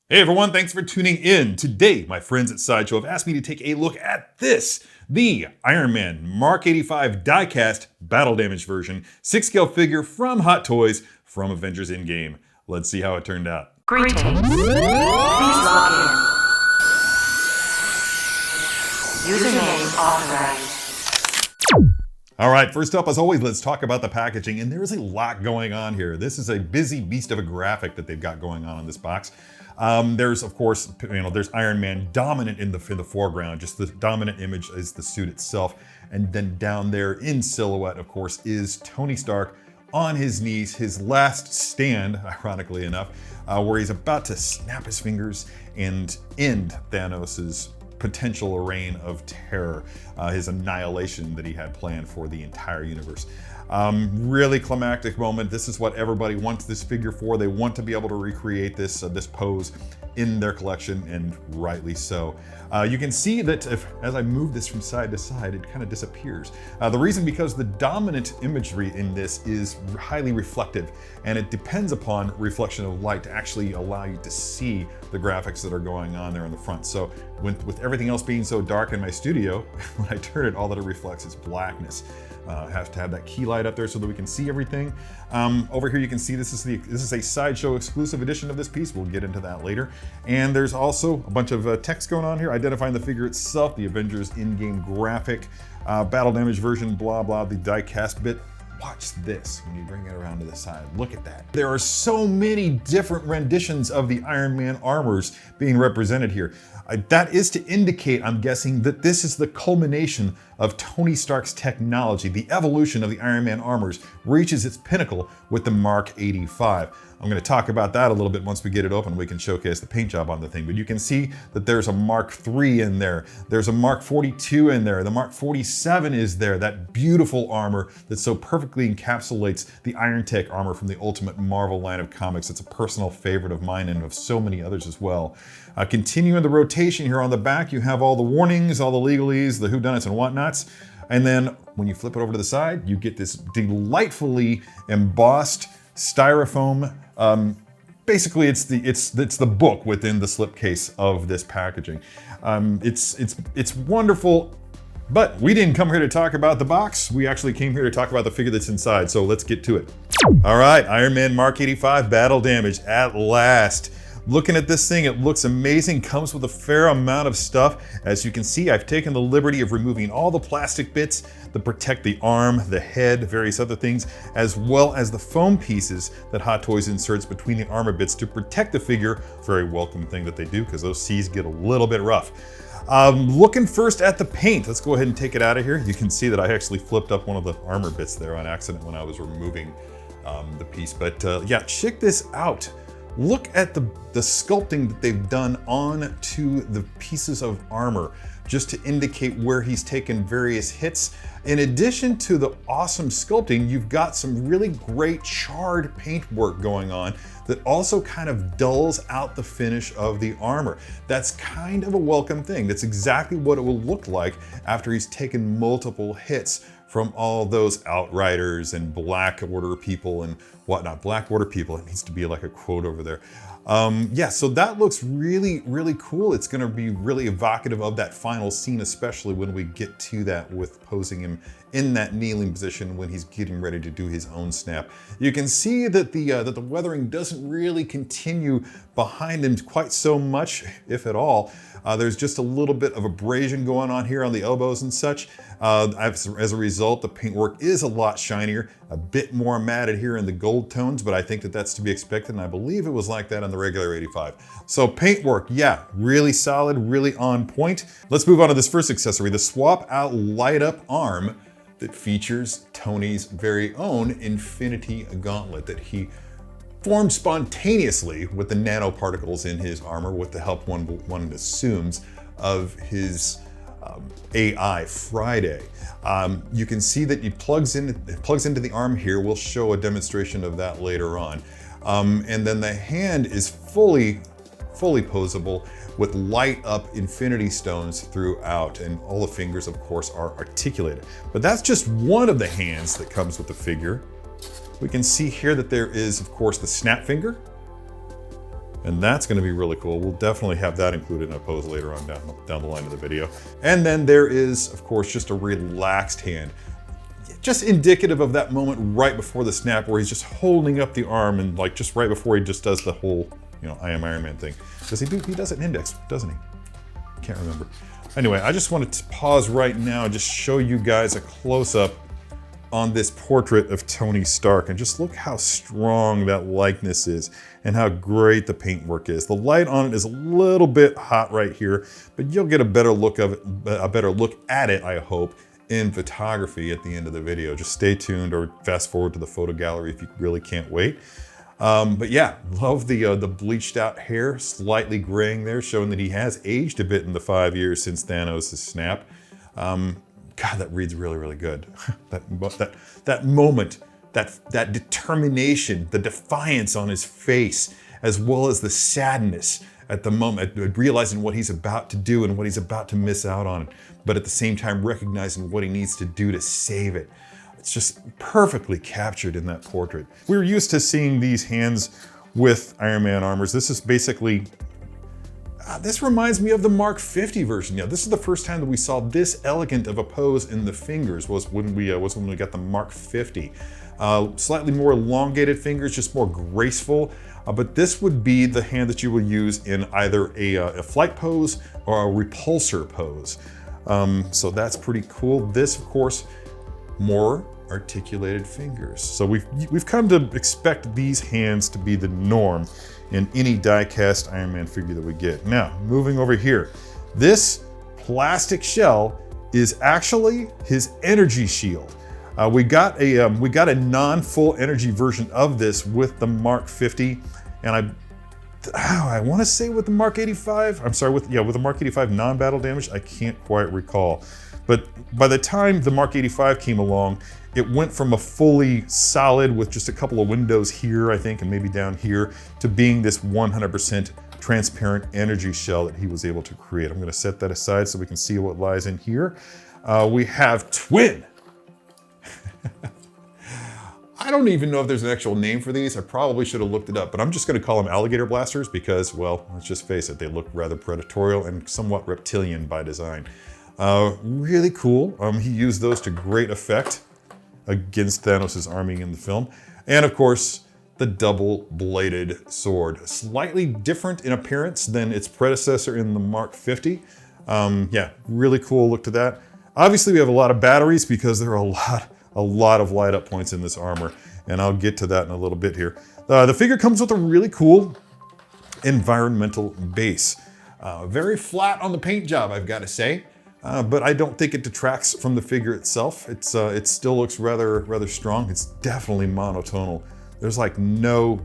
Hey everyone, thanks for tuning in. Today, my friends at Sideshow have asked me to take a look at this, the Iron Man Mark 85 diecast battle damage version, 6-scale figure from Hot Toys from Avengers Endgame. Let's see how it turned out. Greetings. Please log in. Username authorized. All right, first up, as always, let's talk about the packaging, and there is a lot going on here. This is a busy beast of a graphic that they've got going on this box. There's, of course, there's Iron Man dominant in the foreground. Just the dominant image is the suit itself. And then down there in silhouette, of course, is Tony Stark on his knees, his last stand, ironically enough, where he's about to snap his fingers and end Thanos's potential reign of terror, his annihilation that he had planned for the entire universe. Really climactic moment. This is what everybody wants this figure for. They want to be able to recreate this pose in their collection, and rightly so. You can see that as I move this from side to side, it kind of disappears. The reason because the dominant imagery in this is highly reflective, and it depends upon reflection of light to actually allow you to see the graphics that are going on there in the front. So with everything else being so dark in my studio, when I turn it, all that it reflects is blackness. Have to have that key light up there so that we can see everything. Over here you can see this is a Sideshow exclusive edition of this piece. We'll get into that later. And there's also a bunch of text going on here identifying the figure itself, the Avengers Endgame graphic, battle damage version, blah blah, the die-cast bit. Watch this when you bring it around to the side. Look at that. There are so many different renditions of the Iron Man armors being represented here. That is to indicate, I'm guessing, that this is the culmination of Tony Stark's technology. The evolution of the Iron Man armors reaches its pinnacle with the Mark 85. I'm going to talk about that a little bit once we get it open. We can showcase the paint job on the thing, but you can see that there's a Mark III in there. There's a Mark 42 in there. The Mark 47 is there, that beautiful armor that so perfectly encapsulates the Iron Tech armor from the Ultimate Marvel line of comics. It's a personal favorite of mine and of so many others as well. Continuing the rotation here on the back, you have all the warnings, all the legalese, the whodunits and whatnots. And then when you flip it over to the side, you get this delightfully embossed styrofoam. Basically, it's the book within the slipcase of this packaging. It's wonderful, but we didn't come here to talk about the box. We actually came here to talk about the figure that's inside. So let's get to it. All right, Iron Man Mark 85 battle damage at last. Looking at this thing, it looks amazing, comes with a fair amount of stuff. As you can see, I've taken the liberty of removing all the plastic bits that protect the arm, the head, various other things, as well as the foam pieces that Hot Toys inserts between the armor bits to protect the figure. Very welcome thing that they do, because those C's get a little bit rough. Looking first at the paint, let's go ahead and take it out of here. You can see that I actually flipped up one of the armor bits there on accident when I was removing the piece. But yeah, check this out. Look at the sculpting that they've done onto the pieces of armor, just to indicate where he's taken various hits. In addition to the awesome sculpting, you've got some really great charred paint work going on that also kind of dulls out the finish of the armor. That's kind of a welcome thing. That's exactly what it will look like after he's taken multiple hits from all those Outriders and Black Order people and whatnot. Black Order people, it needs to be like a quote over there. Yeah, so that looks really, really cool. It's gonna be really evocative of that final scene, especially when we get to that with posing him in that kneeling position when he's getting ready to do his own snap. You can see that the weathering doesn't really continue behind him quite so much, if at all. There's just a little bit of abrasion going on here on the elbows and such. As a result, the paintwork is a lot shinier, a bit more matted here in the gold tones, but I think that that's to be expected, and I believe it was like that on the regular 85. So paintwork, yeah, really solid, really on point. Let's move on to this first accessory, the swap out light up arm that features Tony's very own Infinity Gauntlet that he formed spontaneously with the nanoparticles in his armor with the help one assumes of his AI Friday. You can see that it plugs into the arm here. We'll show a demonstration of that later on. And then the hand is fully posable with light up infinity stones throughout, and all the fingers of course are articulated. But that's just one of the hands that comes with the figure. We can see here that there is of course the snap finger, And that's going to be really cool. We'll definitely have that included in a pose later on down the line of the video. And then there is, of course, just a relaxed hand. Just indicative of that moment right before the snap where he's just holding up the arm and like just right before he just does the whole, you know, I am Iron Man thing. Does he do? He does it in Index, doesn't he? Can't remember. Anyway, I just wanted to pause right now and just show you guys a close-up on this portrait of Tony Stark, and just look how strong that likeness is and how great the paintwork is. The light on it is a little bit hot right here, but you'll get a better look of it, a better look at it, I hope, in photography at the end of the video. Just stay tuned or fast forward to the photo gallery if you really can't wait. But yeah, love the bleached out hair, slightly graying there, showing that he has aged a bit in the 5 years since Thanos' snap. God, that reads really, really good. that moment, that determination, the defiance on his face, as well as the sadness at the moment, realizing what he's about to do and what he's about to miss out on, but at the same time recognizing what he needs to do to save it. It's just perfectly captured in that portrait. We're used to seeing these hands with Iron Man armors. This is basically, this reminds me of the Mark 50 version. Yeah, this is the first time that we saw this elegant of a pose in the fingers was when we got the Mark 50. Slightly more elongated fingers, just more graceful. But this would be the hand that you will use in either a flight pose or a repulsor pose. So that's pretty cool. This, of course, more articulated fingers. So we've come to expect these hands to be the norm in any die-cast Iron Man figure that we get. Now, moving over here, this plastic shell is actually his energy shield. We got a non-full energy version of this with the Mark 50, and I want to say with the Mark 85. I'm sorry, with the Mark 85 non-battle damage. I can't quite recall, but by the time the Mark 85 came along, it went from a fully solid with just a couple of windows here, I think, and maybe down here, to being this 100% transparent energy shell that he was able to create. I'm going to set that aside so we can see what lies in here. We have Twin. I don't even know if there's an actual name for these. I probably should have looked it up, but I'm just going to call them alligator blasters because, well, let's just face it, they look rather predatorial and somewhat reptilian by design. Really cool. He used those to great effect against Thanos' army in the film. And of course, the double-bladed sword. Slightly different in appearance than its predecessor in the Mark 50. Yeah, really cool look to that. Obviously, we have a lot of batteries because there are a lot of light up points in this armor, and I'll get to that in a little bit here. The figure comes with a really cool environmental base. Very flat on the paint job, I've got to say. But I don't think it detracts from the figure itself. It still looks rather strong. It's definitely monotonal. There's like no,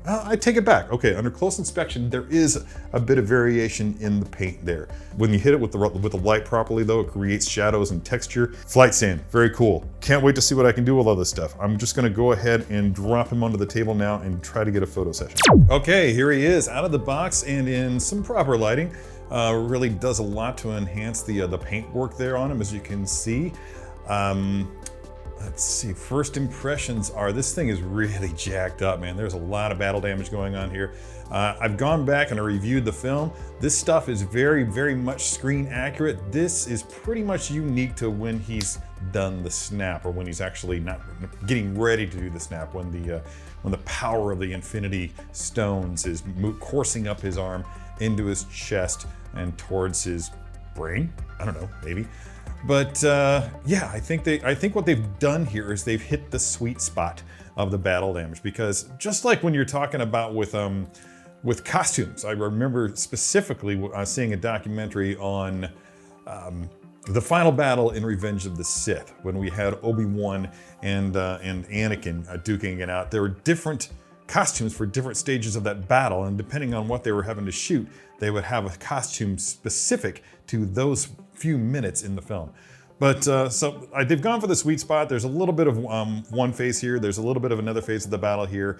I take it back. Okay, under close inspection, there is a bit of variation in the paint there. When you hit it with the light properly though, it creates shadows and texture. Flight sand, very cool. Can't wait to see what I can do with all this stuff. I'm just gonna go ahead and drop him onto the table now and try to get a photo session. Okay, here he is out of the box and in some proper lighting. Really does a lot to enhance the paint work there on him, as you can see. Let's see, first impressions are this thing is really jacked up, man. There's a lot of battle damage going on here. I've gone back and I reviewed the film. This stuff is very much screen accurate. This is pretty much unique to when he's done the snap, or when he's actually not getting ready to do the snap, when the power of the Infinity Stones is coursing up his arm into his chest and towards his brain. I don't know, maybe. But yeah, I think what they've done here is they've hit the sweet spot of the battle damage, because just like when you're talking about with costumes, I remember specifically seeing a documentary on the final battle in Revenge of the Sith, when we had Obi-Wan and Anakin duking it out. There were different costumes for different stages of that battle, and depending on what they were having to shoot, they would have a costume specific to those few minutes in the film. But so they've gone for the sweet spot. There's a little bit of one phase here. There's a little bit of another phase of the battle here.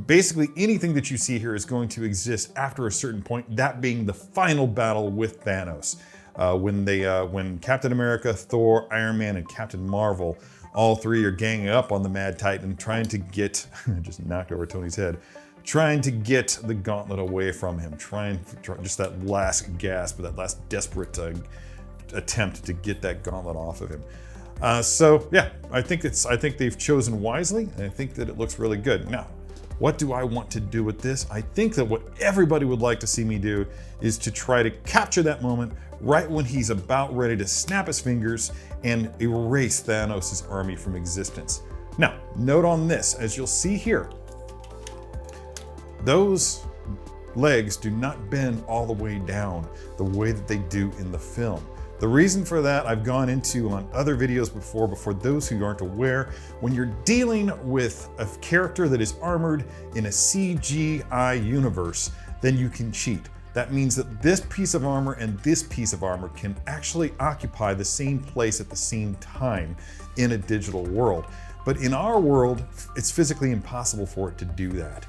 Basically, anything that you see here is going to exist after a certain point, that being the final battle with Thanos. When Captain America, Thor, Iron Man, and Captain Marvel, all three are ganging up on the Mad Titan, trying to get, just knocked over Tony's head, trying to get the gauntlet away from him, trying just that last gasp, that last desperate attempt to get that gauntlet off of him. So yeah, I think they've chosen wisely, and I think that it looks really good. Now, what do I want to do with this? I think that what everybody would like to see me do is to try to capture that moment right when he's about ready to snap his fingers and erase Thanos' army from existence. Now, note on this, as you'll see here, those legs do not bend all the way down the way that they do in the film. The reason for that I've gone into on other videos before, but for those who aren't aware, when you're dealing with a character that is armored in a CGI universe, then you can cheat. That means that this piece of armor and this piece of armor can actually occupy the same place at the same time in a digital world. But in our world, it's physically impossible for it to do that.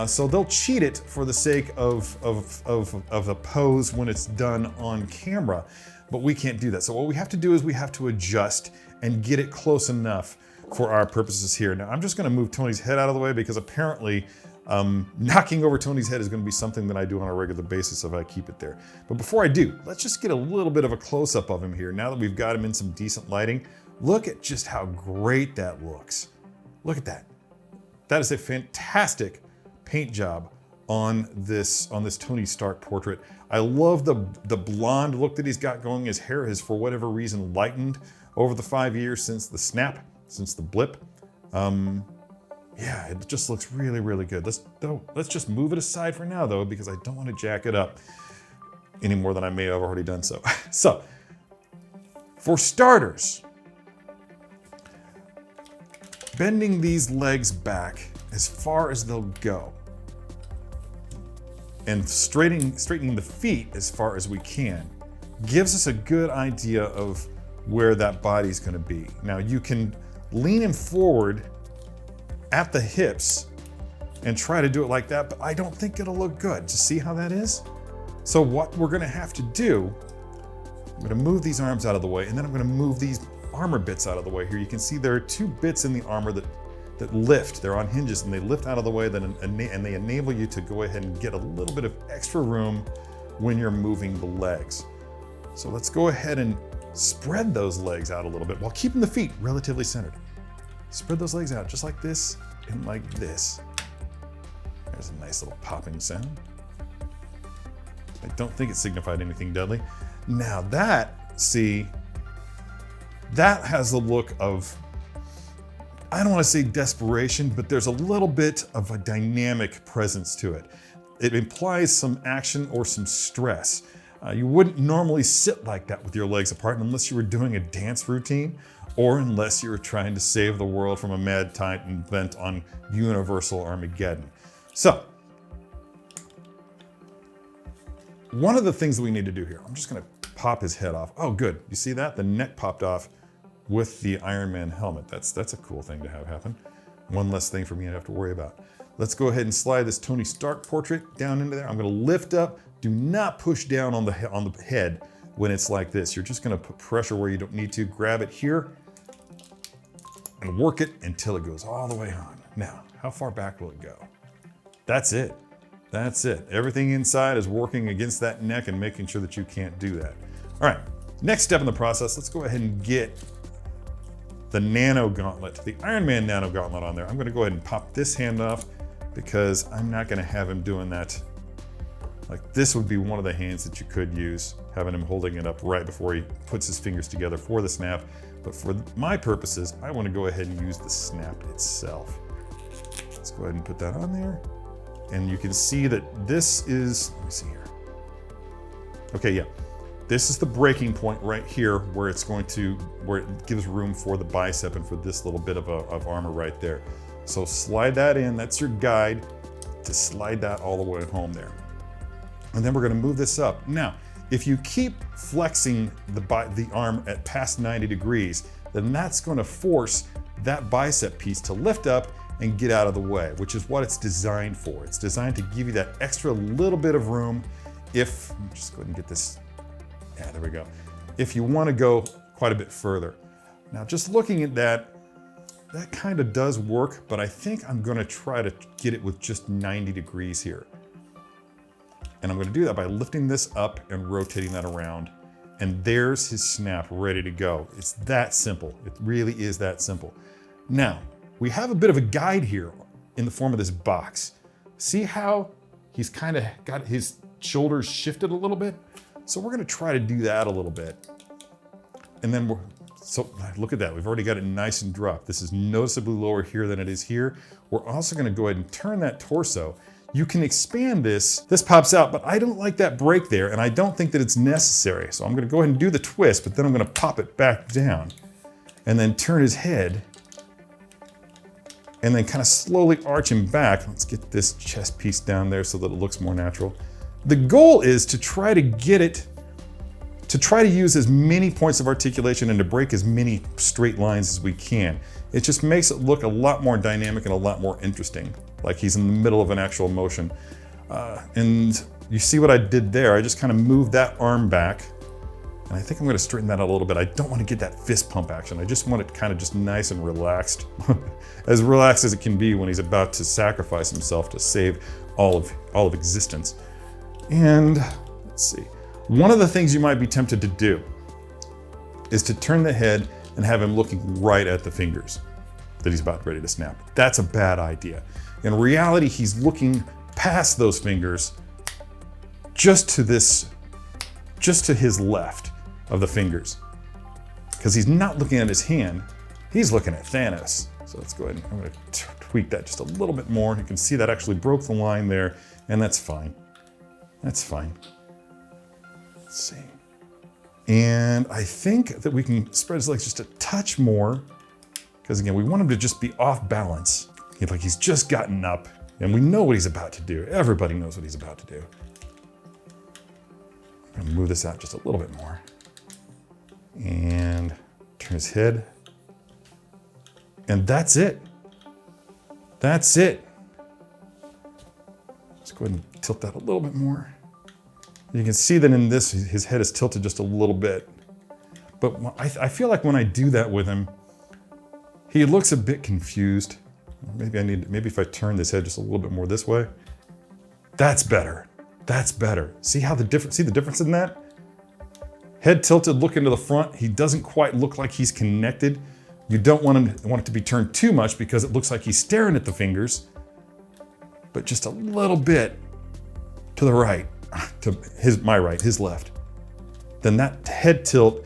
So they'll cheat it for the sake of a pose when it's done on camera. But we can't do that. So what we have to do is we have to adjust and get it close enough for our purposes here. Now, I'm just gonna move Tony's head out of the way because apparently knocking over Tony's head is gonna be something that I do on a regular basis if I keep it there. But before I do, let's just get a little bit of a close-up of him here. Now that we've got him in some decent lighting, look at just how great that looks. Look at that. That is a fantastic paint job on this Tony Stark portrait. I love the blonde look that he's got going. His hair has, for whatever reason, lightened over the 5 years since the snap, since the blip. Yeah, it just looks really, really good. Let's just move it aside for now, though, because I don't want to jack it up any more than I may have already done so. So, for starters, bending these legs back as far as they'll go, and straightening the feet as far as we can, gives us a good idea of where that body's gonna be. Now, you can lean him forward at the hips and try to do it like that, but I don't think it'll look good. To see how that is? So what we're gonna have to do, I'm gonna move these arms out of the way, and then I'm gonna move these armor bits out of the way here. You can see there are two bits in the armor that lift. They're on hinges and they lift out of the way, and they enable you to go ahead and get a little bit of extra room when you're moving the legs. So let's go ahead and spread those legs out a little bit while keeping the feet relatively centered. Spread those legs out just like this and like this. There's a nice little popping sound. I don't think it signified anything deadly. Now that has the look of, I don't want to say desperation, but there's a little bit of a dynamic presence to it. It implies some action or some stress. You wouldn't normally sit like that with your legs apart unless you were doing a dance routine or unless you were trying to save the world from a mad titan bent on universal Armageddon. So, one of the things that we need to do here, I'm just gonna pop his head off. Oh, good, you see that? The neck popped off with the Iron Man helmet. That's a cool thing to have happen. One less thing for me to have to worry about. Let's go ahead and slide this Tony Stark portrait down into there. I'm gonna lift up. Do not push down on the head when it's like this. You're just gonna put pressure where you don't need to. Grab it here and work it until it goes all the way on. Now, how far back will it go? That's it. That's it. Everything inside is working against that neck and making sure that you can't do that. All right, next step in the process, let's go ahead and get the Nano Gauntlet, the Iron Man Nano Gauntlet on there. I'm gonna go ahead and pop this hand off because I'm not gonna have him doing that. Like, this would be one of the hands that you could use, having him holding it up right before he puts his fingers together for the snap. But for my purposes, I wanna go ahead and use the snap itself. Let's go ahead and put that on there. And you can see that this is, let me see here. Okay, yeah. This is the breaking point right here where it gives room for the bicep and for this little bit of armor right there. So slide that in, that's your guide to slide that all the way home there. And then we're gonna move this up. Now, if you keep flexing the arm at past 90 degrees, then that's gonna force that bicep piece to lift up and get out of the way, which is what it's designed for. It's designed to give you that extra little bit of room if, just go ahead and get this, yeah, there we go. If you wanna go quite a bit further. Now, just looking at that, that kind of does work, but I think I'm gonna try to get it with just 90 degrees here. And I'm gonna do that by lifting this up and rotating that around. And there's his snap ready to go. It's that simple. It really is that simple. Now, we have a bit of a guide here in the form of this box. See how he's kind of got his shoulders shifted a little bit? So we're gonna try to do that a little bit. And then so look at that, we've already got it nice and dropped. This is noticeably lower here than it is here. We're also gonna go ahead and turn that torso. You can expand this pops out, but I don't like that break there, and I don't think that it's necessary. So I'm gonna go ahead and do the twist, but then I'm gonna pop it back down and then turn his head and then kind of slowly arch him back. Let's get this chest piece down there so that it looks more natural. The goal is to try to get it, to try to use as many points of articulation and to break as many straight lines as we can. It just makes it look a lot more dynamic and a lot more interesting, like he's in the middle of an actual motion. And you see what I did there? I just kind of moved that arm back, and I think I'm gonna straighten that out a little bit. I don't want to get that fist pump action. I just want it kind of just nice and relaxed. As relaxed as it can be when he's about to sacrifice himself to save all of existence. And let's see. One of the things you might be tempted to do is to turn the head and have him looking right at the fingers that he's about ready to snap. That's a bad idea. In reality, he's looking past those fingers just to his left of the fingers. Because he's not looking at his hand, he's looking at Thanos. So let's go ahead and I'm gonna tweak that just a little bit more. You can see that actually broke the line there, and that's fine. That's fine. Let's see. And I think that we can spread his legs just a touch more, because again, we want him to just be off balance. Like he's just gotten up, and we know what he's about to do. Everybody knows what he's about to do. I'm gonna move this out just a little bit more. And turn his head. And that's it. That's it. Let's go ahead and tilt that a little bit more. You can see that in this, his head is tilted just a little bit. But I feel like when I do that with him, he looks a bit confused. Maybe if I turn this head just a little bit more this way. That's better. That's better. See the difference in that? Head tilted, look into the front. He doesn't quite look like he's connected. You don't want it to be turned too much because it looks like he's staring at the fingers, but just a little bit to the right, to my right, his left. Then that head tilt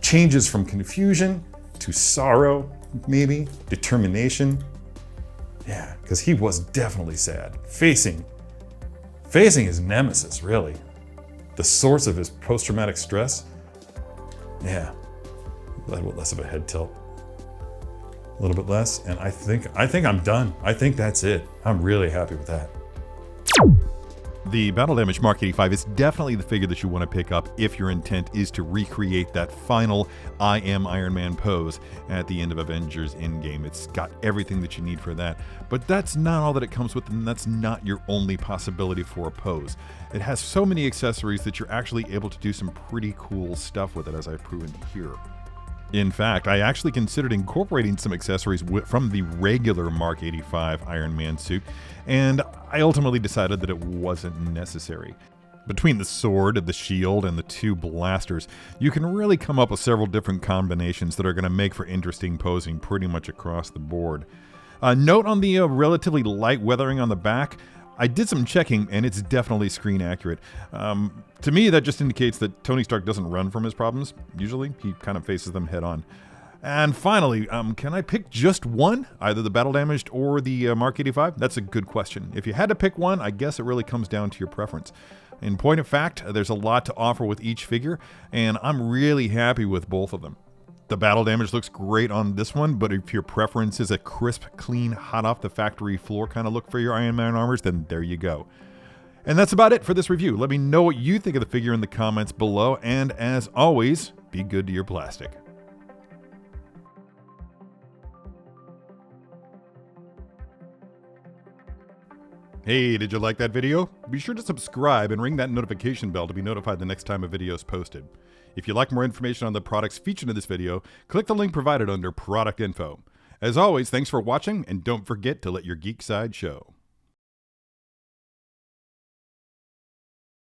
changes from confusion to sorrow, maybe, determination. Yeah, because he was definitely sad. Facing his nemesis, really. The source of his post-traumatic stress. Yeah, a little bit less of a head tilt. A little bit less, and I think I'm done. I think that's it. I'm really happy with that. The Battle Damage Mark 85 is definitely the figure that you want to pick up if your intent is to recreate that final I Am Iron Man pose at the end of Avengers Endgame. It's got everything that you need for that, but that's not all that it comes with, and that's not your only possibility for a pose. It has so many accessories that you're actually able to do some pretty cool stuff with it, as I've proven here. In fact, I actually considered incorporating some accessories from the regular Mark 85 Iron Man suit, and I ultimately decided that it wasn't necessary. Between the sword, the shield, and the two blasters, you can really come up with several different combinations that are going to make for interesting posing pretty much across the board. Note on the relatively light weathering on the back. I did some checking, and it's definitely screen accurate. To me, that just indicates that Tony Stark doesn't run from his problems. Usually, he kind of faces them head on. And finally, can I pick just one? Either the Battle Damaged or the Mark 85? That's a good question. If you had to pick one, I guess it really comes down to your preference. In point of fact, there's a lot to offer with each figure, and I'm really happy with both of them. The Battle Damage looks great on this one, but if your preference is a crisp, clean, hot off the factory floor kind of look for your Iron Man armors, then there you go. And that's about it for this review. Let me know what you think of the figure in the comments below, and as always, be good to your plastic. Hey, did you like that video? Be sure to subscribe and ring that notification bell to be notified the next time a video is posted. If you'd like more information on the products featured in this video, click the link provided under Product Info. As always, thanks for watching, and don't forget to let your geek side show.